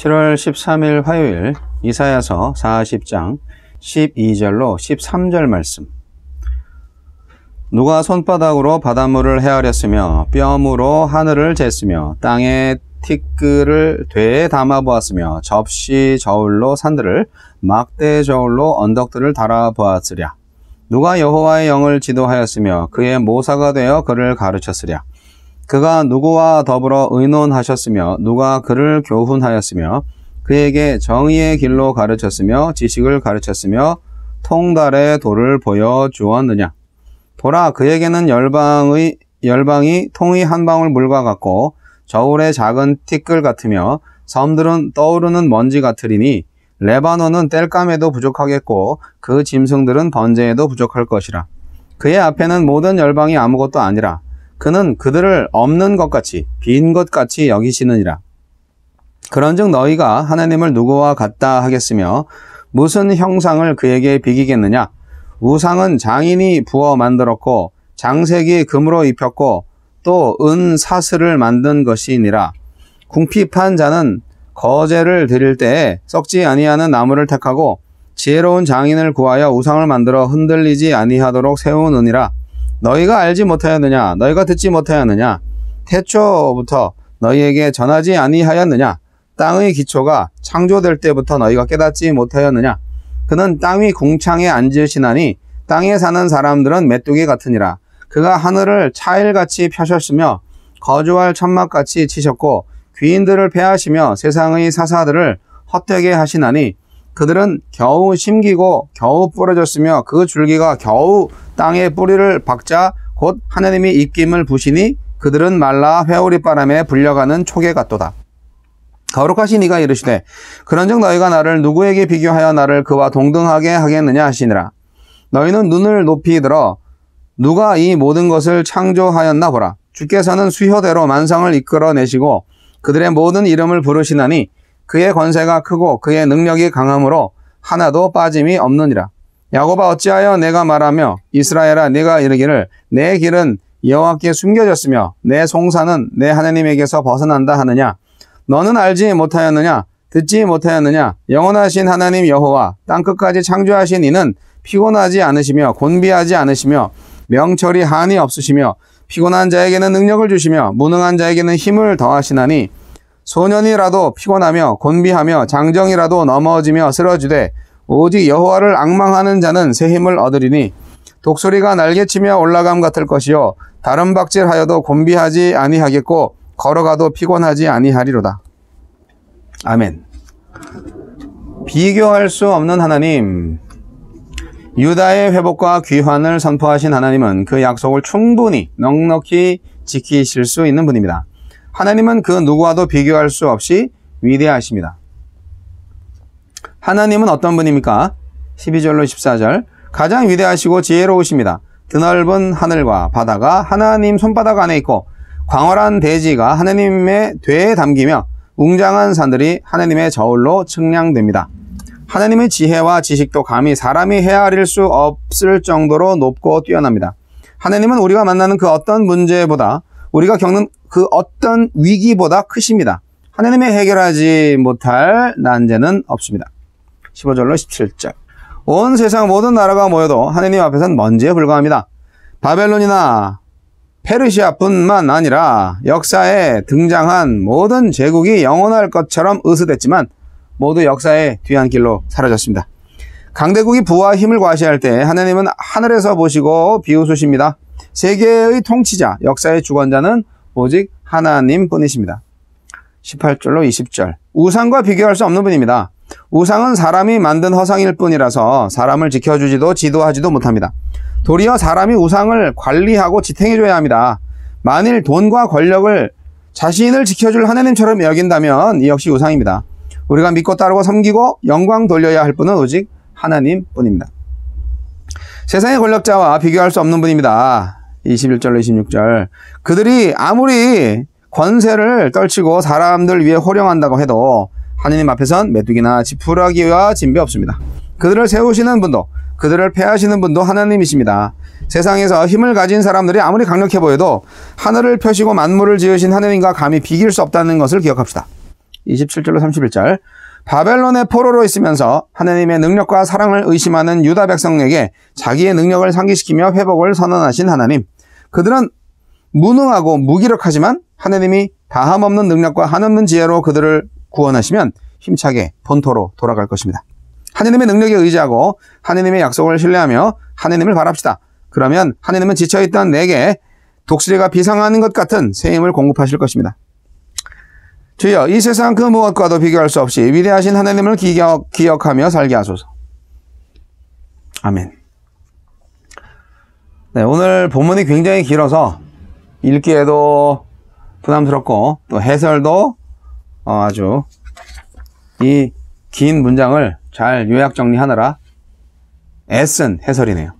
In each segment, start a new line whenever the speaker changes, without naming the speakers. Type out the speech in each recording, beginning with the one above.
7월 13일 화요일 이사야서 40장 12절로 13절 말씀. 누가 손바닥으로 바닷물을 헤아렸으며 뼘으로 하늘을 쟀으며 땅에 티끌을 되에 담아보았으며 접시 저울로 산들을 막대 저울로 언덕들을 달아보았으랴. 누가 여호와의 영을 지도하였으며 그의 모사가 되어 그를 가르쳤으랴. 그가 누구와 더불어 의논하셨으며 누가 그를 교훈하였으며 그에게 정의의 길로 가르쳤으며 지식을 가르쳤으며 통달의 도를 보여주었느냐. 보라, 그에게는 열방이 통이 한 방울 물과 같고 저울의 작은 티끌 같으며 섬들은 떠오르는 먼지 같으리니 레바논은 땔감에도 부족하겠고 그 짐승들은 번제에도 부족할 것이라. 그의 앞에는 모든 열방이 아무것도 아니라 그는 그들을 없는 것 같이 빈 것 같이 여기시느니라. 그런즉 너희가 하나님을 누구와 같다 하겠으며 무슨 형상을 그에게 비기겠느냐. 우상은 장인이 부어 만들었고 장색이 금으로 입혔고 또 은 사슬을 만든 것이니라. 궁핍한 자는 거제를 드릴 때에 썩지 아니하는 나무를 택하고 지혜로운 장인을 구하여 우상을 만들어 흔들리지 아니하도록 세우느니라. 너희가 알지 못하였느냐? 너희가 듣지 못하였느냐? 태초부터 너희에게 전하지 아니하였느냐? 땅의 기초가 창조될 때부터 너희가 깨닫지 못하였느냐? 그는 땅 위 궁창에 앉으시나니 땅에 사는 사람들은 메뚜기 같으니라. 그가 하늘을 차일같이 펴셨으며 거주할 천막같이 치셨고 귀인들을 패하시며 세상의 사사들을 헛되게 하시나니 그들은 겨우 심기고 겨우 부러졌으며 그 줄기가 겨우 땅에 뿌리를 박자 곧 하나님이 입김을 부시니 그들은 말라 회오리 바람에 불려가는 촉에 같도다. 거룩하신 이가 이르시되 그런즉 너희가 나를 누구에게 비교하여 나를 그와 동등하게 하겠느냐 하시니라. 너희는 눈을 높이 들어 누가 이 모든 것을 창조하였나 보라. 주께서는 수효대로 만상을 이끌어내시고 그들의 모든 이름을 부르시나니 그의 권세가 크고 그의 능력이 강함으로 하나도 빠짐이 없느니라. 야곱아, 어찌하여 내가 말하며 이스라엘아, 내가 이르기를 내 길은 여호와께 숨겨졌으며 내 송사는 내 하나님에게서 벗어난다 하느냐. 너는 알지 못하였느냐? 듣지 못하였느냐? 영원하신 하나님 여호와 땅끝까지 창조하신 이는 피곤하지 않으시며 곤비하지 않으시며 명철이 한이 없으시며 피곤한 자에게는 능력을 주시며 무능한 자에게는 힘을 더하시나니 소년이라도 피곤하며 곤비하며 장정이라도 넘어지며 쓰러지되 오직 여호와를 앙망하는 자는 새 힘을 얻으리니 독수리가 날개치며 올라감 같을 것이요 다른 박질하여도 곤비하지 아니하겠고 걸어가도 피곤하지 아니하리로다. 아멘. 비교할 수 없는 하나님, 유다의 회복과 귀환을 선포하신 하나님은 그 약속을 충분히 넉넉히 지키실 수 있는 분입니다. 하나님은 그 누구와도 비교할 수 없이 위대하십니다. 하나님은 어떤 분입니까? 12절로 14절. 가장 위대하시고 지혜로우십니다. 드넓은 하늘과 바다가 하나님 손바닥 안에 있고 광활한 대지가 하나님의 되에 담기며 웅장한 산들이 하나님의 저울로 측량됩니다. 하나님의 지혜와 지식도 감히 사람이 헤아릴 수 없을 정도로 높고 뛰어납니다. 하나님은 우리가 만나는 그 어떤 문제보다 우리가 겪는 그 어떤 위기보다 크십니다. 하나님의 해결하지 못할 난제는 없습니다. 15절로 17절. 온 세상 모든 나라가 모여도 하나님 앞에서는 먼지에 불과합니다. 바벨론이나 페르시아뿐만 아니라 역사에 등장한 모든 제국이 영원할 것처럼 의수됐지만 모두 역사의 뒤안길로 사라졌습니다. 강대국이 부와 힘을 과시할 때 하나님은 하늘에서 보시고 비웃으십니다. 세계의 통치자, 역사의 주권자는 오직 하나님뿐이십니다. 18절로 20절. 우상과 비교할 수 없는 분입니다. 우상은 사람이 만든 허상일 뿐이라서 사람을 지켜주지도 지도하지도 못합니다. 도리어 사람이 우상을 관리하고 지탱해줘야 합니다. 만일 돈과 권력을 자신을 지켜줄 하나님처럼 여긴다면 이 역시 우상입니다. 우리가 믿고 따르고 섬기고 영광 돌려야 할 분은 오직 하나님뿐입니다. 세상의 권력자와 비교할 수 없는 분입니다. 21절로 26절. 그들이 아무리 권세를 떨치고 사람들 위해 호령한다고 해도 하나님 앞에선 메뚜기나 지푸라기와 진배 없습니다. 그들을 세우시는 분도 그들을 패하시는 분도 하나님이십니다. 세상에서 힘을 가진 사람들이 아무리 강력해 보여도 하늘을 펴시고 만물을 지으신 하나님과 감히 비길 수 없다는 것을 기억합시다. 27절로 31절. 바벨론의 포로로 있으면서 하나님의 능력과 사랑을 의심하는 유다 백성에게 자기의 능력을 상기시키며 회복을 선언하신 하나님. 그들은 무능하고 무기력하지만 하나님이 다함없는 능력과 한없는 지혜로 그들을 구원하시면 힘차게 본토로 돌아갈 것입니다. 하나님의 능력에 의지하고 하나님의 약속을 신뢰하며 하나님을 바랍시다. 그러면 하나님은 지쳐있던 내게 독수리가 비상하는 것 같은 새 힘을 공급하실 것입니다. 주여, 이 세상 그 무엇과도 비교할 수 없이 위대하신 하나님을 기억하며 살게 하소서. 아멘. 네, 오늘 본문이 굉장히 길어서 읽기에도 부담스럽고 또 해설도 아주 이 긴 문장을 잘 요약 정리하느라 애쓴 해설이네요.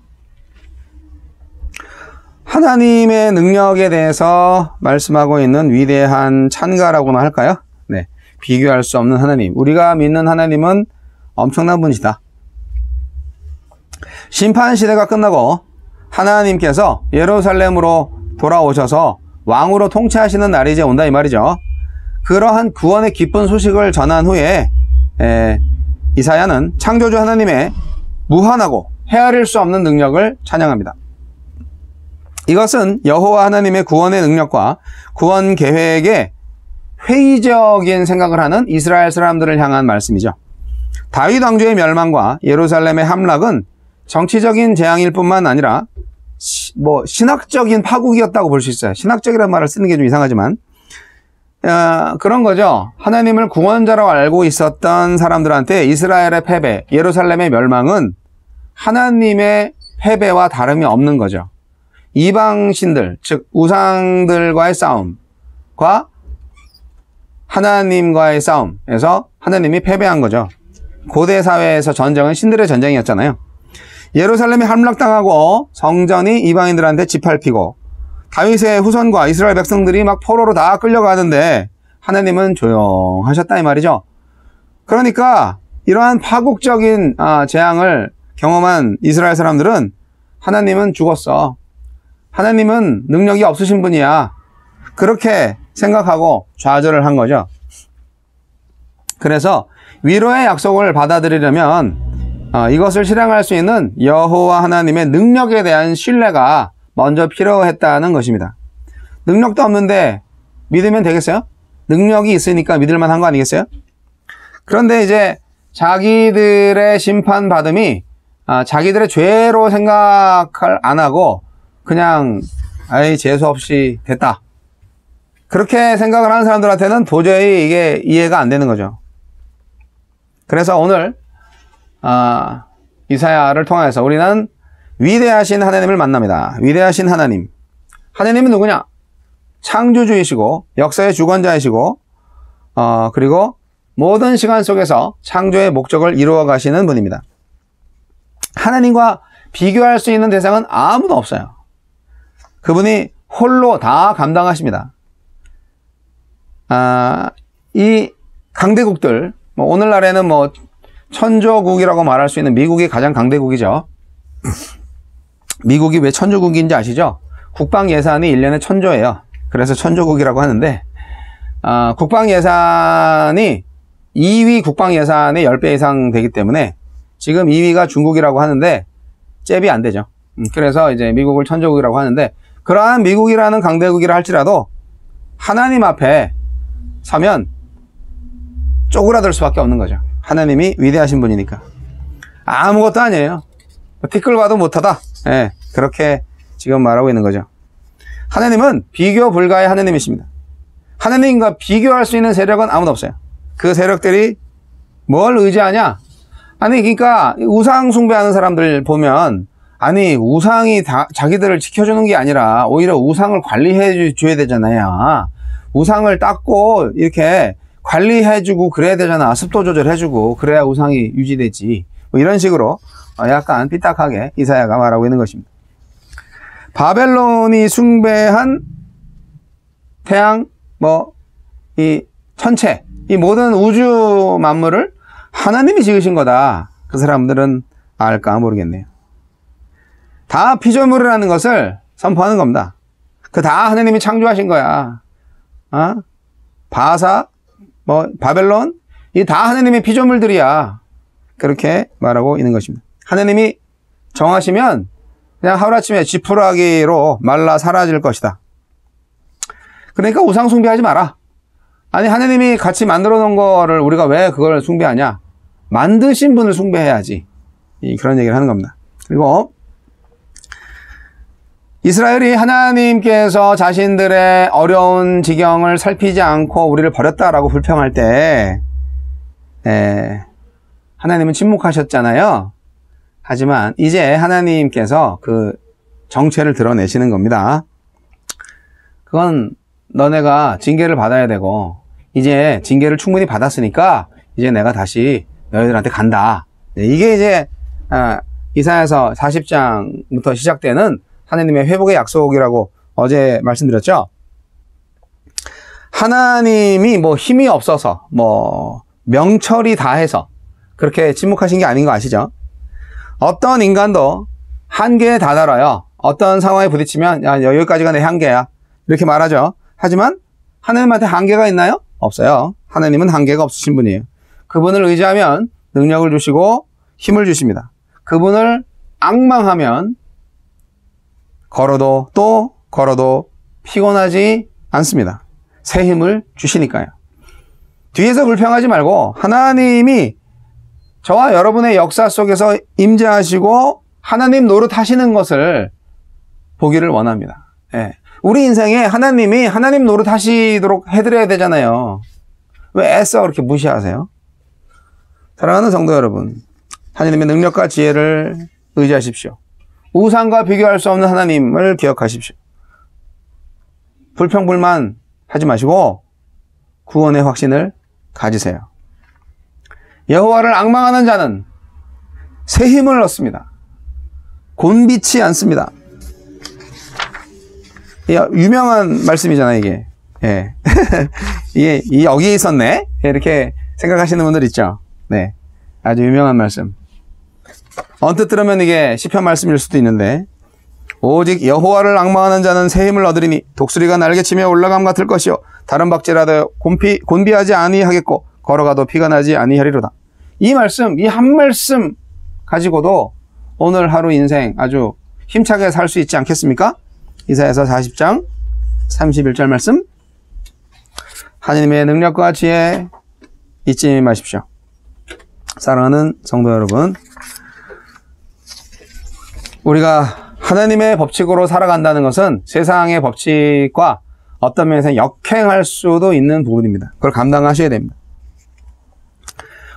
하나님의 능력에 대해서 말씀하고 있는 위대한 찬가라고나 할까요? 네, 비교할 수 없는 하나님. 우리가 믿는 하나님은 엄청난 분이시다. 심판 시대가 끝나고 하나님께서 예루살렘으로 돌아오셔서 왕으로 통치하시는 날이 이제 온다 이 말이죠. 그러한 구원의 기쁜 소식을 전한 후에 이사야는 창조주 하나님의 무한하고 헤아릴 수 없는 능력을 찬양합니다. 이것은 여호와 하나님의 구원의 능력과 구원 계획에 회의적인 생각을 하는 이스라엘 사람들을 향한 말씀이죠. 다윗 왕조의 멸망과 예루살렘의 함락은 정치적인 재앙일 뿐만 아니라 신학적인 파국이었다고 볼 수 있어요. 신학적이라는 말을 쓰는 게 좀 이상하지만 그런 거죠. 하나님을 구원자로 알고 있었던 사람들한테 이스라엘의 패배, 예루살렘의 멸망은 하나님의 패배와 다름이 없는 거죠. 이방신들, 즉 우상들과의 싸움과 하나님과의 싸움에서 하나님이 패배한 거죠. 고대 사회에서 전쟁은 신들의 전쟁이었잖아요. 예루살렘이 함락당하고 성전이 이방인들한테 짓밟히고 다윗의 후손과 이스라엘 백성들이 막 포로로 다 끌려가는데 하나님은 조용하셨다 이 말이죠. 그러니까 이러한 파국적인 재앙을 경험한 이스라엘 사람들은 하나님은 죽었어. 하나님은 능력이 없으신 분이야. 그렇게 생각하고 좌절을 한 거죠. 그래서 위로의 약속을 받아들이려면 이것을 실행할 수 있는 여호와 하나님의 능력에 대한 신뢰가 먼저 필요했다는 것입니다. 능력도 없는데 믿으면 되겠어요? 능력이 있으니까 믿을만 한 거 아니겠어요? 그런데 이제 자기들의 심판받음이 자기들의 죄로 생각을 안 하고 그냥 재수 없이 됐다. 그렇게 생각을 하는 사람들한테는 도저히 이게 이해가 안 되는 거죠. 그래서 오늘 이사야를 통해서 우리는 위대하신 하나님을 만납니다. 위대하신 하나님. 하나님은 누구냐? 창조주이시고 역사의 주권자이시고 그리고 모든 시간 속에서 창조의 목적을 이루어 가시는 분입니다. 하나님과 비교할 수 있는 대상은 아무도 없어요. 그분이 홀로 다 감당하십니다. 이 강대국들, 오늘날에는 천조국이라고 말할 수 있는 미국이 가장 강대국이죠. 미국이 왜 천조국인지 아시죠? 국방 예산이 1년에 1000조예요. 그래서 천조국이라고 하는데 국방 예산이 2위 국방 예산의 10배 이상 되기 때문에 지금 2위가 중국이라고 하는데 잽이 안 되죠. 그래서 이제 미국을 천조국이라고 하는데 그러한 미국이라는 강대국이라 할지라도 하나님 앞에 서면 쪼그라들 수밖에 없는 거죠. 하나님이 위대하신 분이니까. 아무것도 아니에요. 티끌 봐도 못하다. 그렇게 지금 말하고 있는 거죠. 하나님은 비교 불가의 하나님이십니다. 하나님과 비교할 수 있는 세력은 아무도 없어요. 그 세력들이 뭘 의지하냐? 그러니까 우상 숭배하는 사람들 보면 우상이 자기들을 지켜주는 게 아니라 오히려 우상을 관리해 줘야 되잖아요. 우상을 닦고 이렇게 관리해주고 그래야 되잖아. 습도 조절해주고 그래야 우상이 유지되지. 이런 식으로 약간 삐딱하게 이사야가 말하고 있는 것입니다. 바벨론이 숭배한 태양, 이 천체, 이 모든 우주 만물을 하나님이 지으신 거다. 그 사람들은 알까 모르겠네요. 다 피조물이라는 것을 선포하는 겁니다. 그 다 하나님이 창조하신 거야. 바사, 뭐 바벨론 이 다 하나님의 피조물들이야. 그렇게 말하고 있는 것입니다. 하나님이 정하시면 그냥 하루아침에 지푸라기로 말라 사라질 것이다. 그러니까 우상 숭배하지 마라. 아니 하나님이 같이 만들어 놓은 거를 우리가 왜 그걸 숭배하냐. 만드신 분을 숭배해야지. 그런 얘기를 하는 겁니다. 그리고 이스라엘이 하나님께서 자신들의 어려운 지경을 살피지 않고 우리를 버렸다라고 불평할 때 하나님은 침묵하셨잖아요. 하지만 이제 하나님께서 그 정체를 드러내시는 겁니다. 그건 너네가 징계를 받아야 되고 이제 징계를 충분히 받았으니까 이제 내가 다시 너희들한테 간다. 이게 이제 이사야서 40장부터 시작되는 하나님의 회복의 약속이라고 어제 말씀드렸죠. 하나님이 뭐 힘이 없어서 뭐 명철이 다해서 그렇게 침묵하신 게 아닌 거 아시죠? 어떤 인간도 한계에 다다라요. 어떤 상황에 부딪히면 야, 여기까지가 내 한계야 이렇게 말하죠. 하지만 하나님한테 한계가 있나요? 없어요. 하나님은 한계가 없으신 분이에요. 그분을 의지하면 능력을 주시고 힘을 주십니다. 그분을 앙망하면 걸어도 또 걸어도 피곤하지 않습니다. 새 힘을 주시니까요. 뒤에서 불평하지 말고 하나님이 저와 여러분의 역사 속에서 임재하시고 하나님 노릇하시는 것을 보기를 원합니다. 예. 우리 인생에 하나님이 하나님 노릇하시도록 해드려야 되잖아요. 왜 애써 그렇게 무시하세요? 사랑하는 성도 여러분, 하나님의 능력과 지혜를 의지하십시오. 우상과 비교할 수 없는 하나님을 기억하십시오. 불평불만 하지 마시고 구원의 확신을 가지세요. 여호와를 앙망하는 자는 새 힘을 얻습니다. 곤비치 않습니다. 유명한 말씀이잖아요, 이게. 예. 이게 여기에 있었네? 이렇게 생각하시는 분들 있죠? 네. 아주 유명한 말씀. 언뜻 들으면 이게 시편 말씀일 수도 있는데, 오직 여호와를 앙망하는 자는 새 힘을 얻으리니 독수리가 날개치며 올라감 같을 것이요 다른 박제라도 곤비하지 아니하겠고 걸어가도 피가 나지 아니하리로다. 이 말씀, 이 한 말씀 가지고도 오늘 하루 인생 아주 힘차게 살 수 있지 않겠습니까? 이사야서 40장 31절 말씀. 하나님의 능력과 지혜 잊지 마십시오. 사랑하는 성도 여러분, 우리가 하나님의 법칙으로 살아간다는 것은 세상의 법칙과 어떤 면에서 역행할 수도 있는 부분입니다. 그걸 감당하셔야 됩니다.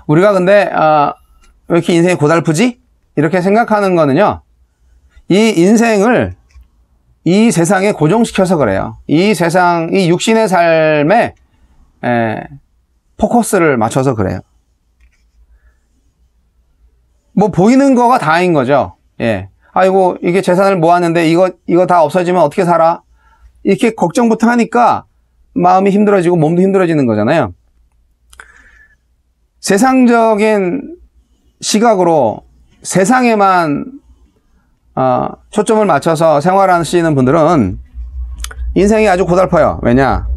우리가 근데 왜 이렇게 인생이 고달프지? 이렇게 생각하는 거는요, 이 인생을 이 세상에 고정시켜서 그래요. 이 세상, 이 육신의 삶에 포커스를 맞춰서 그래요. 뭐 보이는 거가 다인 거죠. 예. 아이고 이게 재산을 모았는데 이거 다 없어지면 어떻게 살아? 이렇게 걱정부터 하니까 마음이 힘들어지고 몸도 힘들어지는 거잖아요. 세상적인 시각으로 세상에만 초점을 맞춰서 생활하시는 분들은 인생이 아주 고달파요. 왜냐?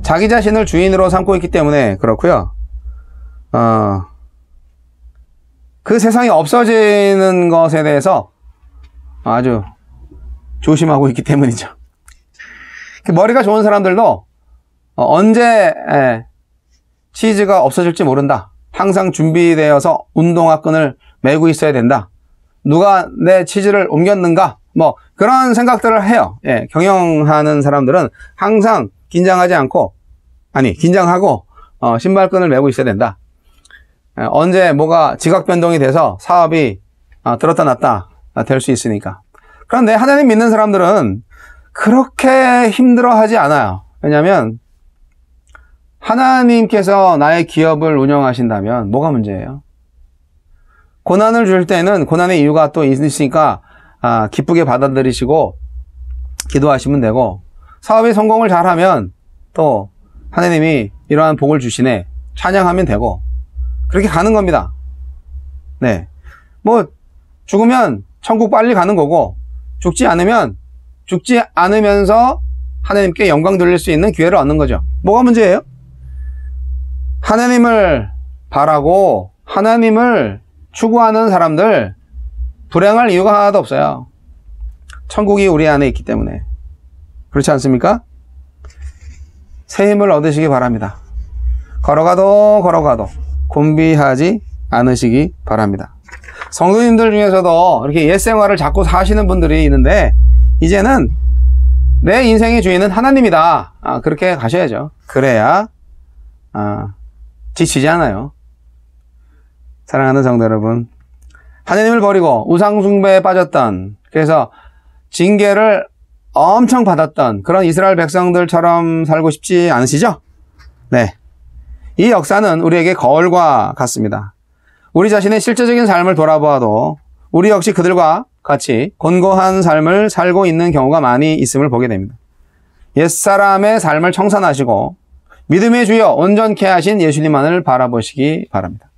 자기 자신을 주인으로 삼고 있기 때문에 그렇고요. 그 세상이 없어지는 것에 대해서 아주 조심하고 있기 때문이죠. 머리가 좋은 사람들도 언제 치즈가 없어질지 모른다. 항상 준비되어서 운동화 끈을 메고 있어야 된다. 누가 내 치즈를 옮겼는가? 뭐 그런 생각들을 해요. 예, 경영하는 사람들은 항상 긴장하고 신발끈을 메고 있어야 된다. 언제 뭐가 지각 변동이 돼서 사업이 들었다 놨다 될 수 있으니까. 그런데 하나님 믿는 사람들은 그렇게 힘들어하지 않아요. 왜냐하면 하나님께서 나의 기업을 운영하신다면 뭐가 문제예요? 고난을 줄 때는 고난의 이유가 또 있으니까 기쁘게 받아들이시고 기도하시면 되고, 사업의 성공을 잘하면 또 하나님이 이러한 복을 주시네 찬양하면 되고, 그렇게 가는 겁니다. 네, 뭐 죽으면 천국 빨리 가는 거고, 죽지 않으면서 하나님께 영광 돌릴 수 있는 기회를 얻는 거죠. 뭐가 문제예요? 하나님을 바라고 하나님을 추구하는 사람들 불행할 이유가 하나도 없어요. 천국이 우리 안에 있기 때문에. 그렇지 않습니까? 새 힘을 얻으시기 바랍니다. 걸어가도 곤비하지 않으시기 바랍니다. 성도님들 중에서도 이렇게 옛생활을 자꾸 사시는 분들이 있는데 이제는 내 인생의 주인은 하나님이다. 그렇게 가셔야죠. 그래야 지치지 않아요. 사랑하는 성도 여러분, 하나님을 버리고 우상숭배에 빠졌던, 그래서 징계를 엄청 받았던 그런 이스라엘 백성들처럼 살고 싶지 않으시죠? 네. 이 역사는 우리에게 거울과 같습니다. 우리 자신의 실제적인 삶을 돌아보아도 우리 역시 그들과 같이 곤고한 삶을 살고 있는 경우가 많이 있음을 보게 됩니다. 옛사람의 삶을 청산하시고 믿음의 주여 온전케 하신 예수님만을 바라보시기 바랍니다.